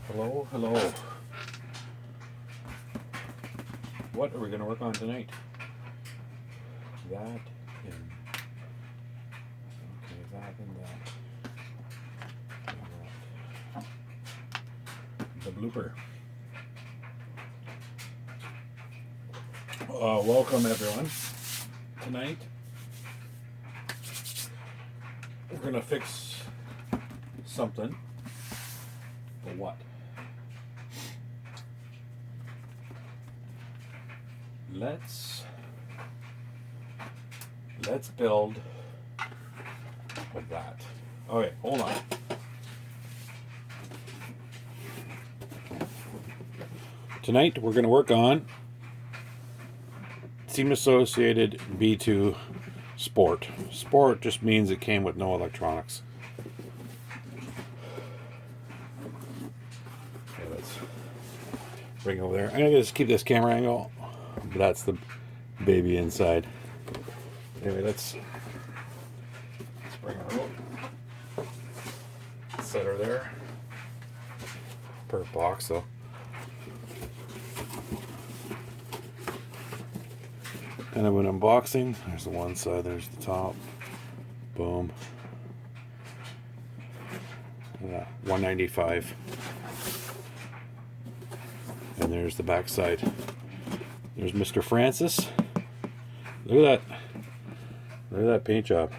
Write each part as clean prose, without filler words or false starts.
Hello, hello. What are we going to work on tonight? That and okay, that and that. And that. The blooper. Welcome everyone. Tonight we're going to fix something. But what? Let's build with that. Okay, hold on. Tonight we're going to work on Team Associated B2 Sport. Sport just means it came with no electronics. Okay, let's bring it over there. I'm going to just keep this camera angle. That's the baby inside. Anyway, let's bring her out. Set her there. Per box though. And then when unboxing, there's the one side, there's the top. Boom. Yeah, $195. And there's the back side. There's Mr. Francis. Look at that. Look at that paint job.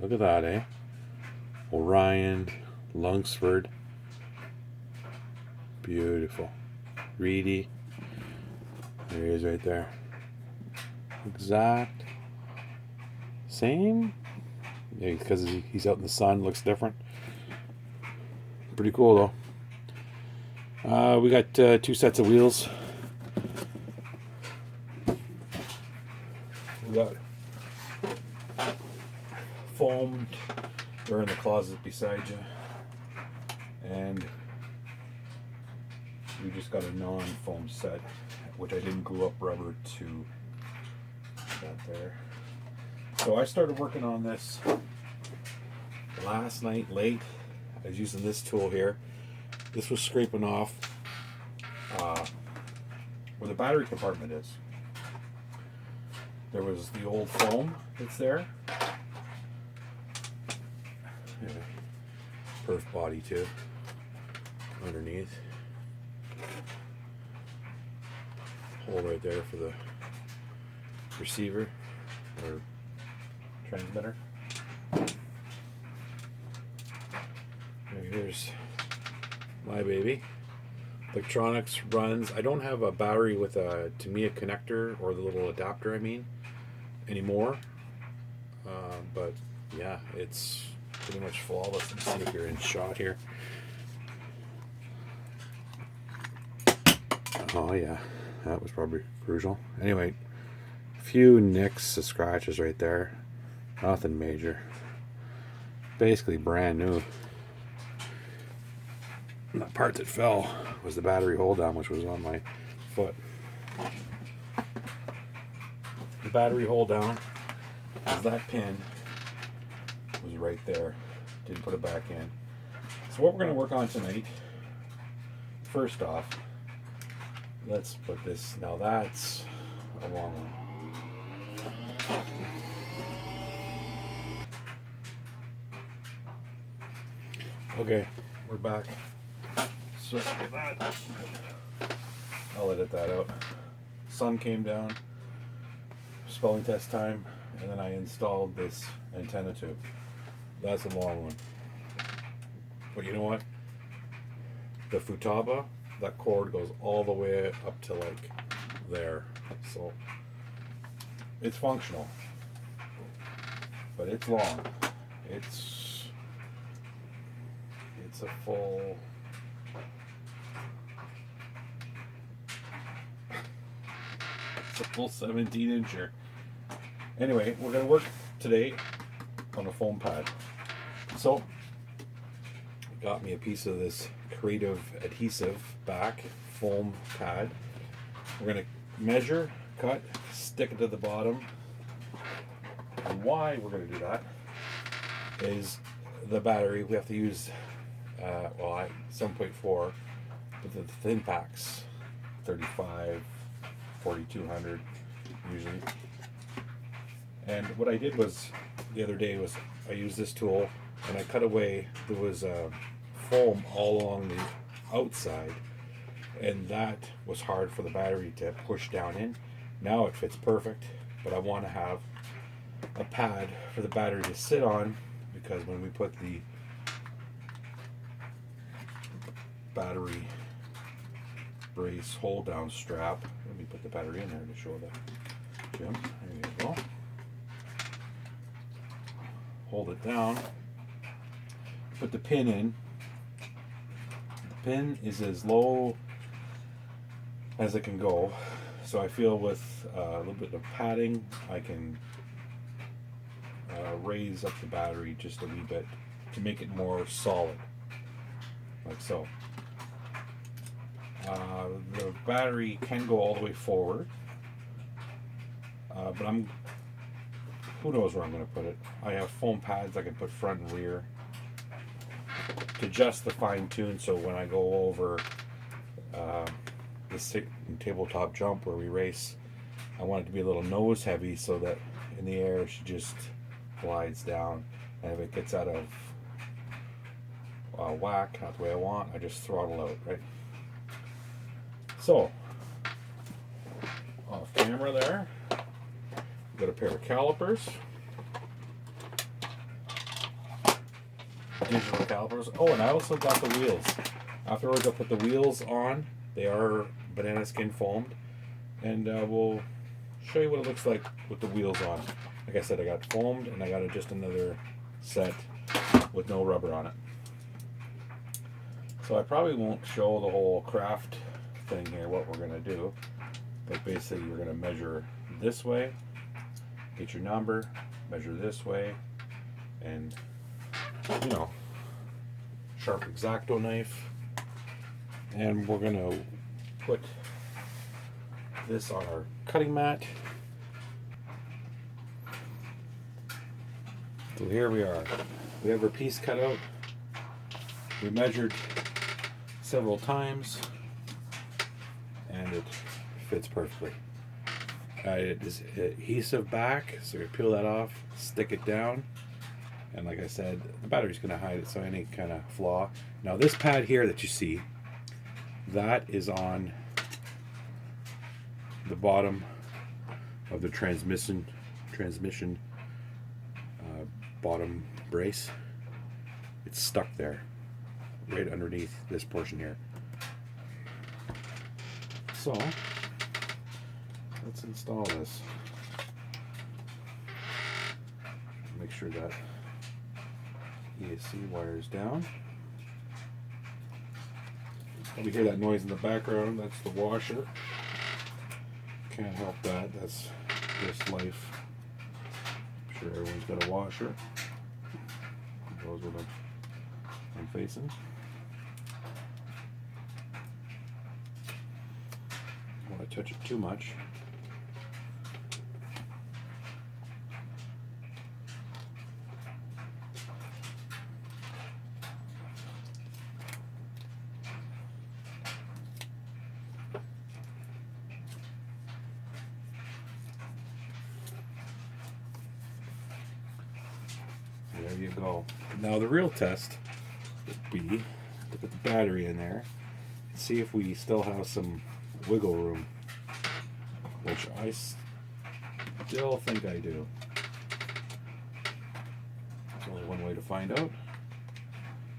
Look at that, eh? Orion, Lungsford. Beautiful. Reedy. There he is right there. Exact. Same. Yeah, because he's out in the sun, looks different. Pretty cool though. We got 2 sets of wheels. We got foamed. They're in the closet beside you. And we just got a non-foam set, which I didn't glue up rubber to that there. So I started working on this last night late. I was using this tool here. This was scraping off where the battery compartment is. There was the old foam that's there. Yeah. Perf body too. Underneath. Hole right there for the receiver or transmitter. And here's my baby. Electronics runs. I don't have a battery with a Tamiya connector or the little adapter anymore. But yeah, it's pretty much flawless. Let's see if you're in shot here. Oh yeah, that was probably crucial. Anyway, a few nicks, scratches right there. Nothing major. Basically brand new. And the part that fell was the battery hold down, which was on my foot. The battery hold down is that pin was right there. Didn't put it back in. So what we're going to work on tonight, first off, let's put this, now that's a long one. Okay, we're back. So that, I'll edit that out. Sun came down, spelling test time, and then I installed this antenna tube. That's a long one. But you know what? The Futaba, that cord goes all the way up to like there. So it's functional. But it's long. It's a full it's a full 17-incher. Anyway, we're gonna work today on a foam pad. So got me a piece of this Creative adhesive back foam pad. We're gonna measure, cut, stick it to the bottom. And why we're gonna do that is the battery. We have to use 7.4 But the thin packs, 35, 4200 usually. And what I did was the other day was I used this tool and I cut away. There was foam all along the outside, and that was hard for the battery to push down in. Now it fits perfect, but I want to have a pad for the battery to sit on, because when we put the battery brace hold down strap, let me put the battery in there to show that, Jim. There you go. Hold it down, put the pin in. The pin is as low as it can go, so I feel with a little bit of padding I can raise up the battery just a wee bit to make it more solid, like so. The battery can go all the way forward, but who knows where I'm going to put it. I have foam pads I can put front and rear to just the fine tune, so when I go over this tabletop jump where we race, I want it to be a little nose heavy so that in the air she just glides down, and if it gets out of whack, not the way I want, I just throttle out, right? So, off camera there, we've got a pair of calipers, digital calipers. Oh, and I also got the wheels. Afterwards I'll put the wheels on. They are banana skin foamed, and we'll show you what it looks like with the wheels on. Like I said, I got foamed, and I got just another set with no rubber on it. So I probably won't show the whole craft thing here, what we're going to do, but basically you're going to measure this way, get your number, measure this way, and you know, sharp X-Acto knife, and we're going to put this on our cutting mat. So here we are. We have our piece cut out. We measured several times, and it fits perfectly. It is adhesive back, so you peel that off, stick it down, and like I said, the battery's going to hide it, so any kind of flaw. Now this pad here that you see, that is on the bottom of the transmission bottom brace. It's stuck there, right underneath this portion here. So let's install this. Make sure that ESC wire is down. Probably hear that noise in the background. That's the washer. Can't help that. That's just life. I'm sure everyone's got a washer. It goes where I'm facing. Don't want to touch it too much. There you go. Now the real test would be to put the battery in there and see if we still have some wiggle room, which I still think I do. There's only one way to find out.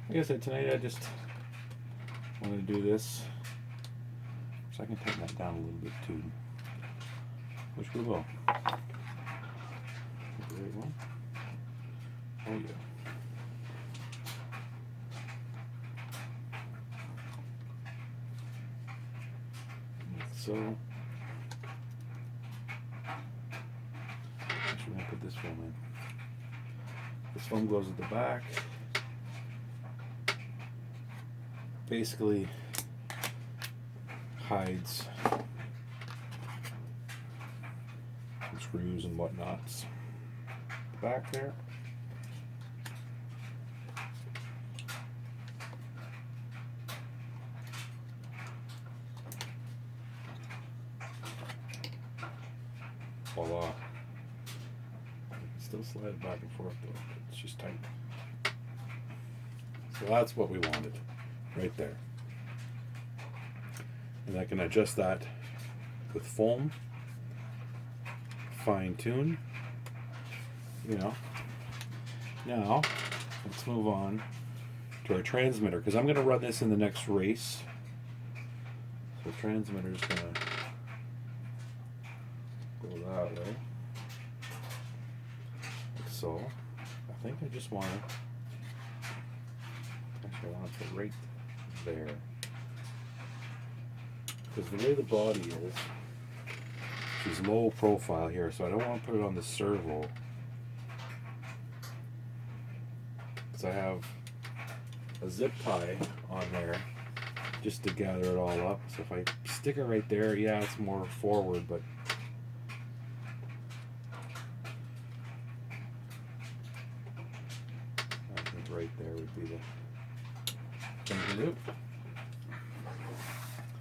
Like I said, tonight I just wanted to do this, so I can tighten that down a little bit too, which we will. There you go. Oh yeah. So, actually, I'm gonna put this foam in. This foam goes at the back. Basically, hides some screws and whatnots. Back there. Voila. I can still slide it back and forth though. It's just tight. So that's what we wanted right there. And I can adjust that with foam, fine tune, you know. Now, let's move on to our transmitter, because I'm going to run this in the next race. So the transmitter is going to go that way. Like so. I think I just want to, actually I want to put right there. Because the way the body is, she's low profile here, so I don't want to put it on the servo. Because I have a zip tie on there just to gather it all up. So if I stick it right there, yeah, it's more forward, but I think right there would be the thing to do.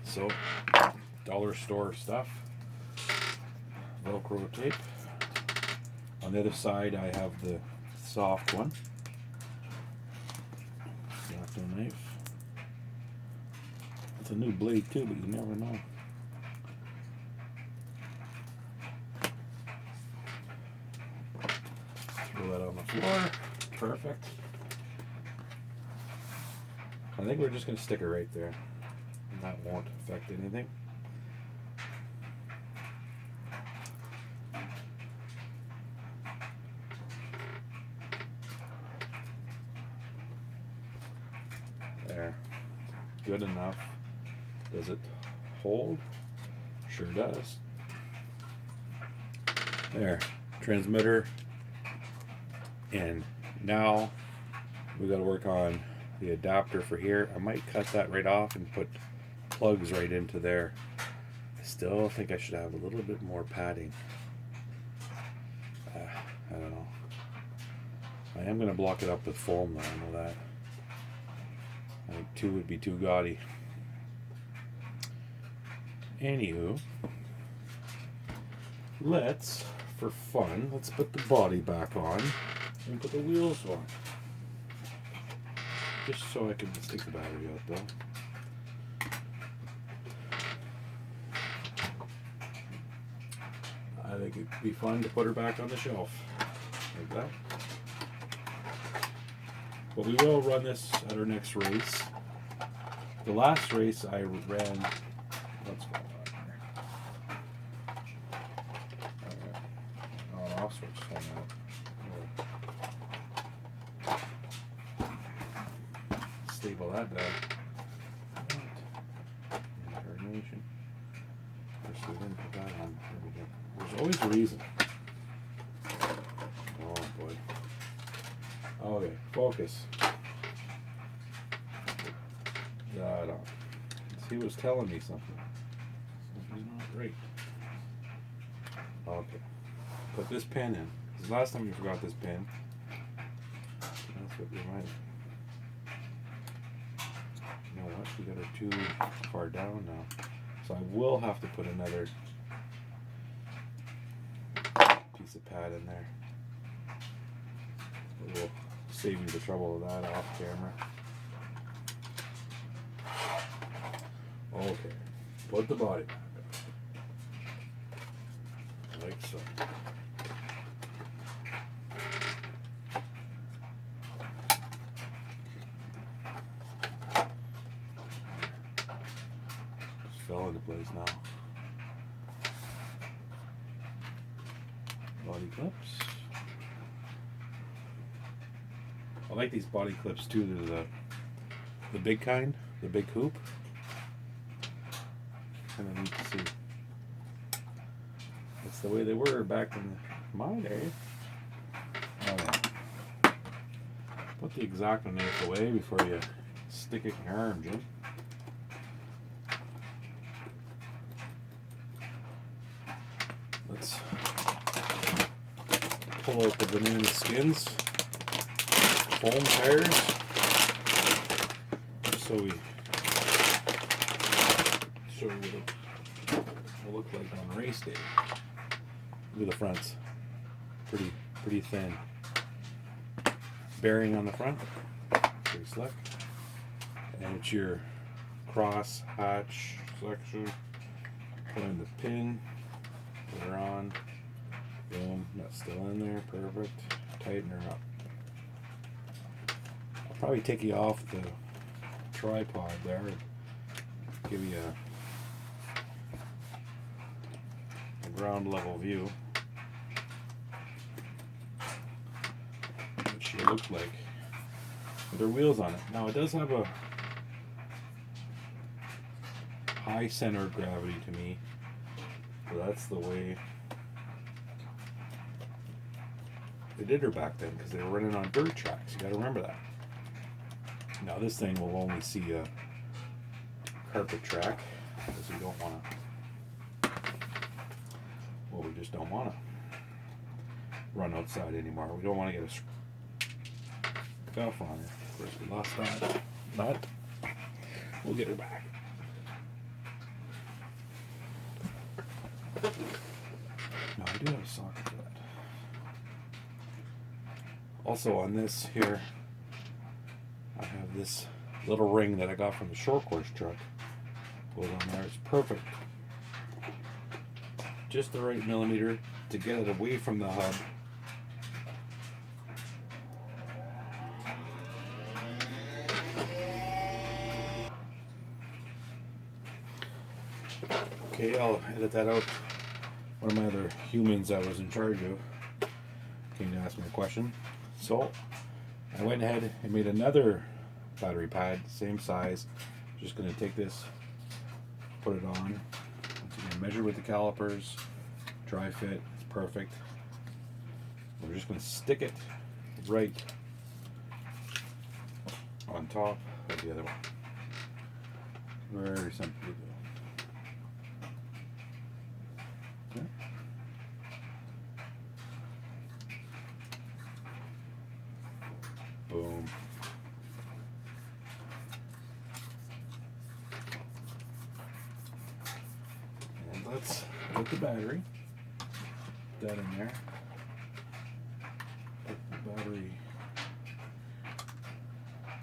So, dollar store stuff, Velcro tape. On the other side, I have the soft one. X-Acto knife. It's a new blade too, but you never know. Throw that on the floor. Perfect. I think we're just going to stick it right there. That won't affect anything. There. Good enough. Does it hold? Sure does. There. Transmitter. And now we got to work on the adapter for here. I might cut that right off and put plugs right into there. I still think I should have a little bit more padding. I don't know. I am going to block it up with foam though, I know that. I think 2 would be too gaudy. Anywho, let's, for fun, let's put the body back on and put the wheels on. Just so I can stick the battery out though. I think it'd be fun to put her back on the shelf like that. But we will run this at our next race. The last race I ran, what's going on here? Oh, I'll switch one out. Stable that down. Coordination. First we didn't put that on. There we go. There's always a reason. Oh boy. Okay, focus. That on. He was telling me something. Something's not right. Okay. Put this pin in. Because last time you forgot this pin. That's what reminded me. You know what? We got her too far down now. So I will have to put another piece of pad in there. We'll save you the trouble of that off camera. Okay, put the body back on. Like so. Just fell into place now. Body clips. I like these body clips too. They're the big kind, the big hoop. Kind of neat to see. That's the way they were back in my day. Oh yeah. Put the X-Acto knife away before you stick it in your arm, Jim. Let's pull out the banana skins. Foam tires, so we show you what it will look like on race day. Look at the fronts. Pretty thin. Bearing on the front. Pretty slick. And it's your cross hatch section. Put in the pin. Put her on. Boom. That's still in there. Perfect. Tighten her up. I'll probably take you off the tripod there. Give you a ground level view. What she looks like with her wheels on it. Now it does have a high center of gravity to me. So that's the way they did her back then, because they were running on dirt tracks. You gotta remember that. Now this thing will only see a carpet track, because we don't want to, well, we just don't want to run outside anymore. We don't want to get a scuff on her. Of course, we lost that nut. We'll get her back. No, I do have a socket for that. Also on this here, I have this little ring that I got from the short course truck. Goes on there. It's perfect. Just the right millimeter to get it away from the hub. Okay, I'll edit that out. One of my other humans I was in charge of came to ask me a question. So I went ahead and made another battery pad, same size. Just going to take this, put it on. Once again, measure with the calipers, dry fit, it's perfect. We're just going to stick it right on top of the other one. Very simple to do. Okay. Boom. And let's put the battery. Put that in there. Put the battery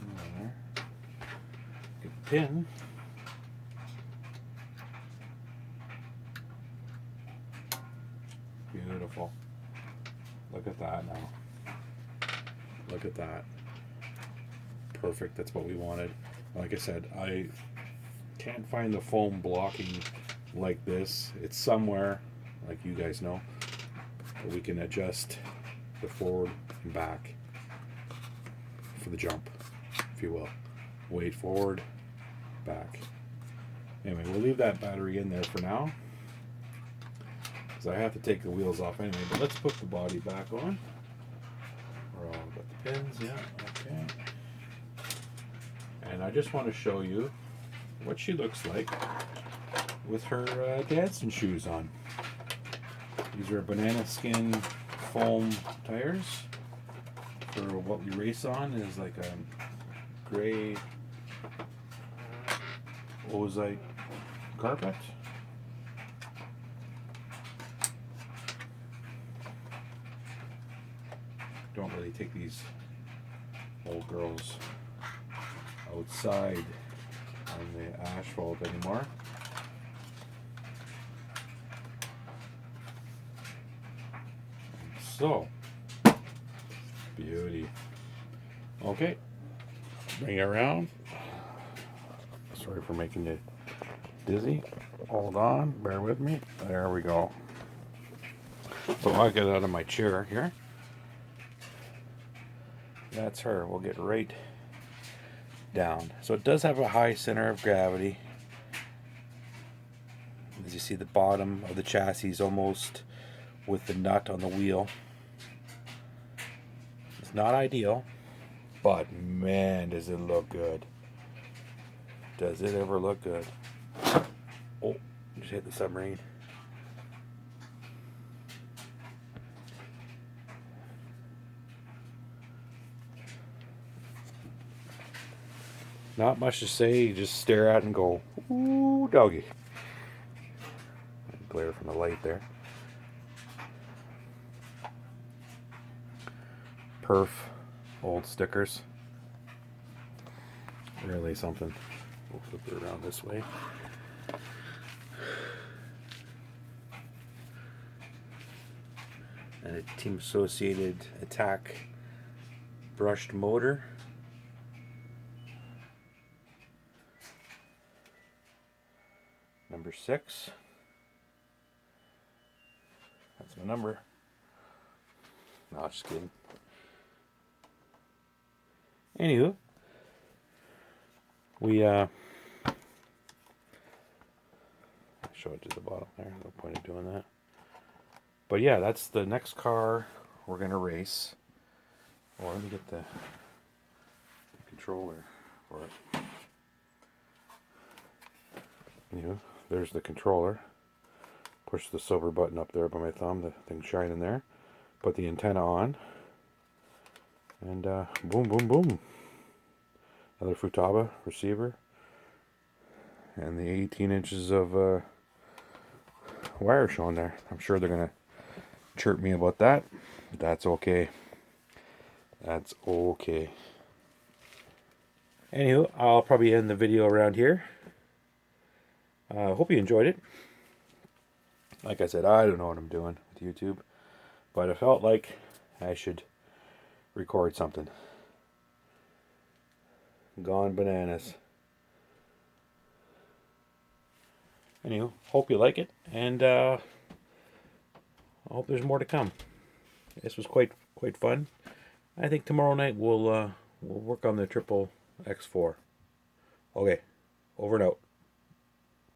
in there. Get the pin. Beautiful. Look at that now. Look at that. Perfect. That's what we wanted. Like I said, I can't find the foam blocking like this. It's somewhere, like you guys know. But we can adjust the forward and back for the jump, if you will. Weight forward, back. Anyway, we'll leave that battery in there for now, because I have to take the wheels off anyway. But let's put the body back on. We're all got the pins, yeah, okay. And I just want to show you what she looks like with her dancing shoes on. These are banana skin foam tires for what we race on. Is like a gray ozite carpet. Don't really take these old girls outside on the asphalt anymore. So, beauty. Okay, bring it around. Sorry for making you dizzy. Hold on, bear with me. There we go. So I'll get out of my chair here. That's her. We'll get right down. So it does have a high center of gravity. As you see, the bottom of the chassis is almost with the nut on the wheel. It's not ideal, but man, does it look good. Does it ever look good? Oh, just hit the submarine. Not much to say, you just stare at it and go, ooh, doggy. Glare from the light there. perf old stickers. Really something. We'll flip it around this way. And a Team Associated Attack brushed motor. Number 6. That's my number. No, just kidding. Anywho, we show it to the bottom there. No point in doing that. But yeah, that's the next car we're gonna race. Well, let me get the controller for it. Anyway, there's the controller. Push the silver button up there by my thumb. The thing's shining there. Put the antenna on. And boom, boom, boom. Another Futaba receiver. And the 18 inches of wire showing there. I'm sure they're going to chirp me about that. That's okay. That's okay. Anywho, I'll probably end the video around here. Hope you enjoyed it. Like I said, I don't know what I'm doing with YouTube. But I felt like I should record something. Gone bananas. Anyway, hope you like it, and I hope there's more to come. This was quite fun. I think tomorrow night we'll work on the triple X4. Okay, over and out.